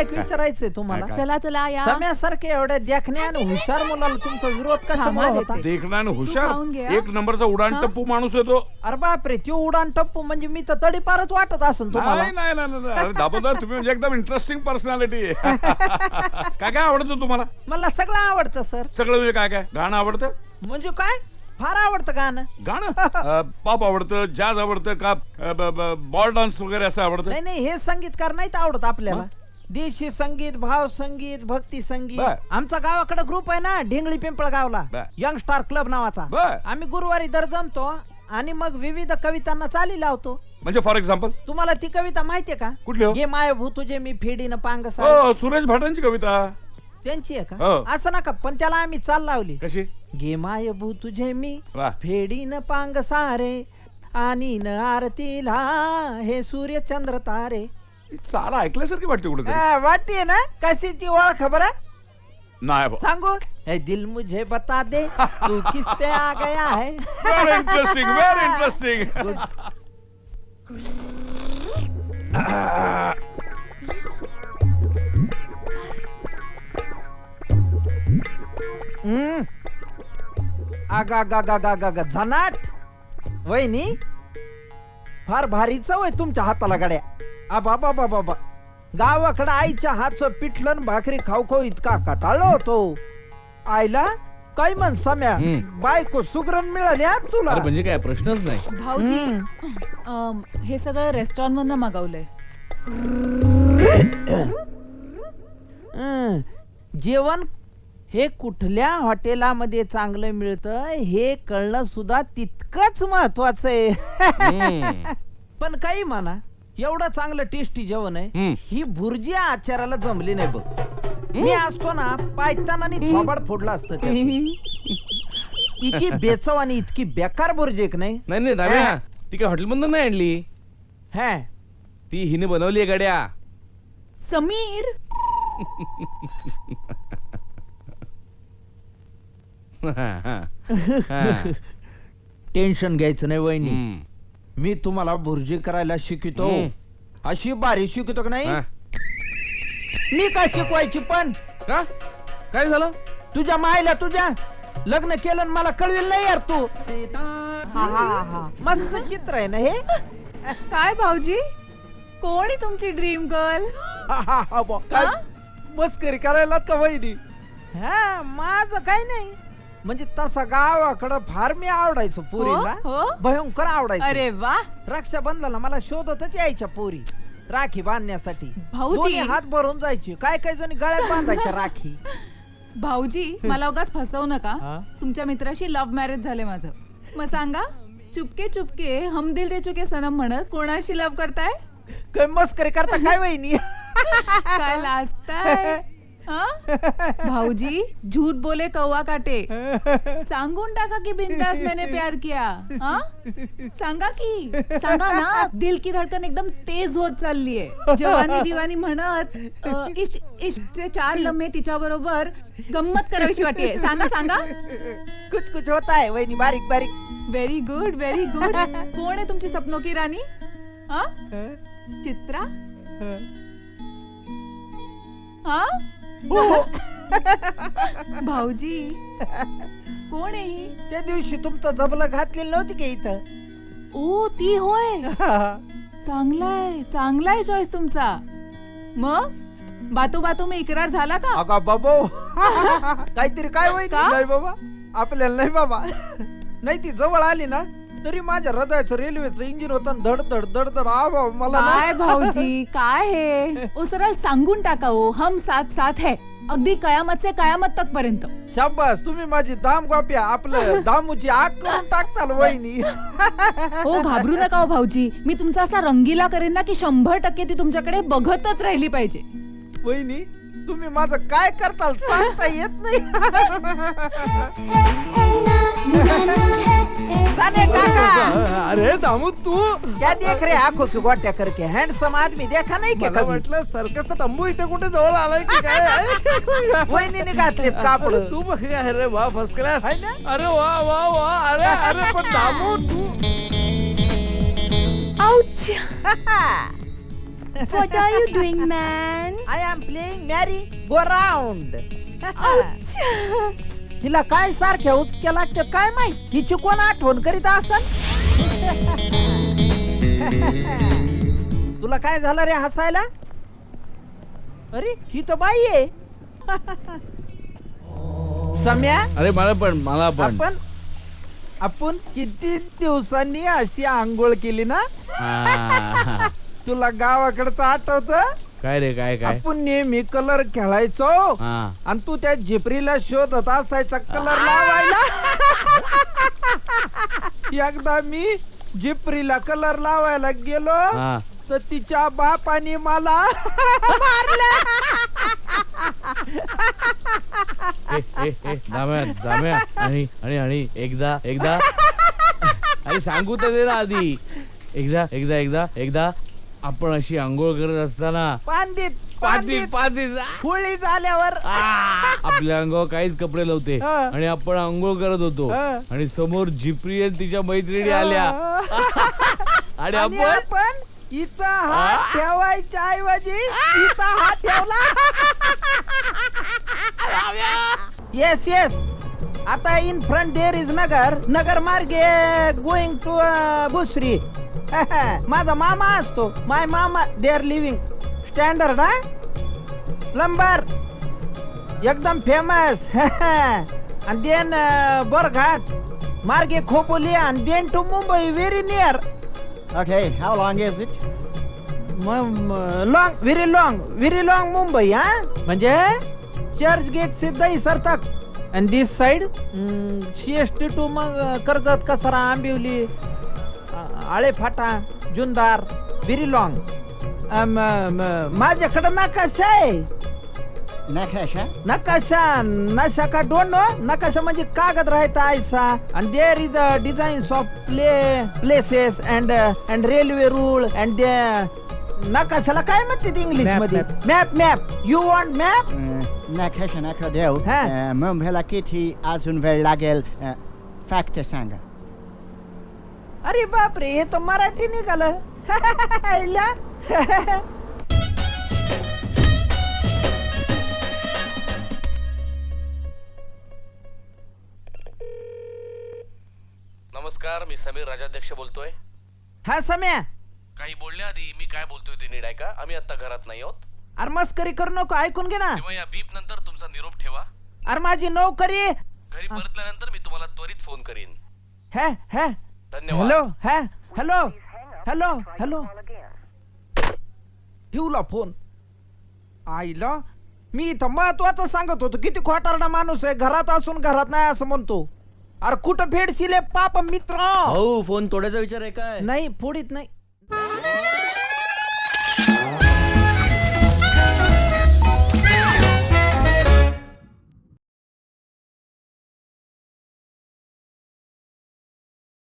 एक विचारायचंय तुम्हाला. काय? चला चला या. सम्यासारखे एवढ्या देखण्या आणि हुशार मुलाला तुमचा विरोध कशामुळे थांबा होता? देते. देखणार खाऊन हुशार घे, एक नंबरचा उडान हा? टप्पू माणूस येतो. अरे बापरे, त्यो उडान टप्पू म्हणजे मी तर तडीपारच वाटत असून तुम्हाला. नाही नाही नाही नाही. अरे दामोदर तुम्ही म्हणजे एकदम इंटरेस्टिंग पर्सनॅलिटी काय काय आवडतं तुम्हाला? मला सगळं आवडतं सर. सगळं म्हणजे काय काय गाणं आवडतं? म्हणजे काय फार आवडतं गाणं. गाणं पॉप आवडतं, जॅझ आवडतं का बॉल डान्स वगैरे असं आवडतं? नाही नाही, हे संगीतकार नाहीत आवडत आपल्याला. देशी संगीत, भाव संगीत, भक्ती संगीत. बर. आमचा गावाकडे ग्रुप आहे ना, ढिंगळी पिंपळगावला, बर. यंग स्टार क्लब नावाचा. बर. आम्ही गुरुवारी दर जमतो आणि मग विविध कवितांना चाली लावतो. म्हणजे फॉर एक्झाम्पल तुम्हाला ती कविता माहितीये का? कुठली हो? घे माय भू तुझे मी फेडीन पांगसा. हो सुरेश भाटांची कविता. त्यांची आहे हो. का? असं नका, पण त्याला आम्ही चाल लावली. कशी? घे माय भू तुझे मी वा. फेडीन पांग सारे आणि न आरतीला हे सूर्य चंद्र तारे. चाला ऐकल्यासारखी वाटते कुठे वाटते ना कशीची ओळख खबर आहे? नाही बा. सांगू हे दिल मुझे बता दे तू किस पे आ गया है. Very interesting very interesting. आगा झनाट वहिनी, फार भारी चव आहे तुमच्या हाताला गड्या. आबा बाबा बाबा, गावाकडे आईच्या हातचं पिठलं आणि भाकरी खाऊ खाऊ इतका कटाळलो होतो. आईला काय म्हण सम्या, बायको सुगरण मिळाली हा तुला. अरे म्हणजे काय प्रश्नच नाही. भाऊजी हे सगळं रेस्टॉरंट मधनं मागवलंय. जेवण हे कुठल्या हॉटेलामध्ये चांगलं मिळतं हे कळणं सुद्धा तितकंच महत्वाचं आहे. पण काही म्हणा, एवढं चांगलं टेस्टी जेवण आहे, ही भुर्जी आचाराला जमली नाही बघ. मी असतो ना पायताना थोबाड फोडला असतं त्याचं. इतकी बेचव आणि इतकी बेकार भुर्जी एक नाही. नाही नाही दाम्या, ती काय हॉटेल मधून नाही आणली, हा ती हिने बनवली आहे गड्या. समीर टेन्शन घ्यायचं नाही वहिनी, मी तुम्हाला भुर्जी करायला शिकवतो. अशी बारी शिकवतो का नाही? मी काय शिकवायची पण? का काय झालं? तुझ्या मायला तुझ्या लग्न केलं आणि मला कळविल नाही यार तू. मस्त चित्र आहे ना हे. काय भाऊजी, कोण आहे तुमची ड्रीम गर्ल? काय मस्करी करायला का वहिनी? हा माझं काही नाही, म्हणजे तसा गावाकडं फार मी आवडायचो पोरीला, हो? भयंकर आवडायचो. अरे वा. रक्षाबंधनाला मला शोधतच यायच्या पोरी राखी बांधण्यासाठी. भाऊजी. दोन्ही हात भरून जायची, काय काय जणी गळ्यात बांधायच्या राखी. भाऊजी मला उगाच फसवू नका. हा? तुमच्या मित्राशी लव्ह मॅरेज झाले माझं. मग सांगा, चुपके चुपके हम दिल दे चुके सनम म्हणत कोणाशी लव्ह करताय? काय मस्करी करता काय वहिनी? काय लाजताय? हा? भाऊजी झूठ बोले कौवा काटे. सांगून टाका की बिंदास मैंने प्यार किया. हा? सांगा की, सांगा ना. दिल की धडकन एकदम तेज होत चाललीये. जवानी दिवानी म्हणत इश्क इश्कचे 4 लम्हे तिच्या बरोबर गंमत करावीशी वाटते. सांगा सांगा. कुछ कुछ होता है वहिनी, बारीक बारीक. Very good very good. कोण आहे तुमची सपनों की राणी? हा? चित्रा? हा? भाऊजी कोण आहे ही? त्या दिवशी तुमचं जबलं घातलेलं नव्हती का इथं? ओ ती होय. चांगलाय चांगलाय चॉईस तुमचा. मग बातू बातू में इकरार झाला का? अगा बाबो काहीतरी काय वहिनी? का? नाही बाबा, आपल्याला नाही बाबा. नाही ती जवळ आली ना तरी माझ्या हृदयाचं रेल्वेचं इंजिन होतं धड धड धड धड. आ मला काय ना भाऊजी काय हे? ओ सरळ सांगून टाका. ओ हम साथ साथ है, अगदी कयामत से कयामत तक पर्यंत. शाबास, तुम्ही माझी दाम कॉप्या आपलं दामूची आग करून टाकताल वहिनी. हो घाबरू नका हो भाऊजी, मी तुमचा असा रंगीला करेन ना की 100% ती तुमच्याकडे बघतच राहिली पाहिजे. वहिनी तुम्ही माझं काय करताल सांगता येत नाही. साने काका, अरे दामू तू, क्या देख रहे आंखों की गोट्या करके? हैंडसम आदमी देखा नाही क्या मला कभी? वाटलं सर्कसचा तंबू इथे कुठे जवळ आलाय की काय. वहिनीने घातलेत कापड. तू बघ, अरे वा फर्स्ट क्लास. है ना? अरे वा वा वा. अरे अरे पण दामू तू. What are you doing, man? I am playing मॅरी गो राऊंड. हिला काय सारख्या उचक्या लागतात काय माहित, हिची कोण आठवण करीत असन. तुला काय झालं रे हसायला? अरे ही तर बाई आहे. सम्या, अरे मला पण आपण किती दिवसांनी अशी आंघोळ केली ना. हा. तुला गावाकडचं आठवत? काय रे काय काय आपण नेहमी कलर खेळायचो हा. आणि तू त्या झिपरीला शोधत असायचा कलर लावायला. एकदा मी झिपरीला कलर लावायला गेलो हा. तर तिच्या बापाने मला दाम्या आणि एकदा अरे सांगू तर दे ना आधी. एकदा आपण अशी आंघोळ करत असताना पांदीत होळी झाल्यावर आपल्या अंगावर काहीच कपडे नव्हते हा. आणि आपण आंघोळ करत होतो हा. आणि समोर झिपरी आणि तिच्या मैत्रिणी आल्या आणि आणि आपण आपण इथं हात ठेवायच्या ऐवजी इथं हात ठेवला. Yes yes. आता इन फ्रंट देअर इज नगर मार्गे गोइंग टू भुसरी. माझा मामा असतो. My mama they are living standard plumber एकदम फेमस. आणि देन बोरघाट मार्गे खोपोली आणि then to Mumbai very near. Okay, how long is it? Long very long Mumbai. हा म्हणजे चर्च गेट से दहीसर तक. आणि दिस साइड CST टू मग कर्जत कसारा आंबिवली आळे फाटा जुन्नर व्हेरी लॉंग. माझ्याकडे नकाशा आहे. Nakasha? नशा का डोंट नो. नकाशा म्हणजे कागद राहता ऐसा. आणि there is a designs of places and railway रूळ अँड नकाशाला काय म्हणते इंग्लिश मध्ये? Map. You want map? Nakasha naka देऊ. हा. मुंबईला किती अजून वेळ लागेल? फॅक्ट सांगा. अरे बापरे, हे तर मराठी निघालं. हिला. नमस्कार, मी समीर राजाध्यक्ष बोलतोय. हा सम्या, काही बोलण्याआधी मी काय बोलतोय ते नीट ऐका. आम्ही आता घरात नाही आहोत, अरे मस्करी करू नको, ऐकून घे ना. तेव्हा या बीप नंतर तुमचा निरोप ठेवा. अरे माझी नोकरी. घरी परतल्यानंतर मी तुम्हाला त्वरित फोन करीन. हॅ धन्यवाद. हॅलो ठेवला फोन. आईला मी इथं महत्वाचं सांगत होतो. किती खोटारडा माणूस आहे, घरात असून घरात नाही असं म्हणतो. अरे कुठं फेडशील पाप मित्र. हो, फोन तोडायचा विचार आहे काय? नाही फोडीत नाही.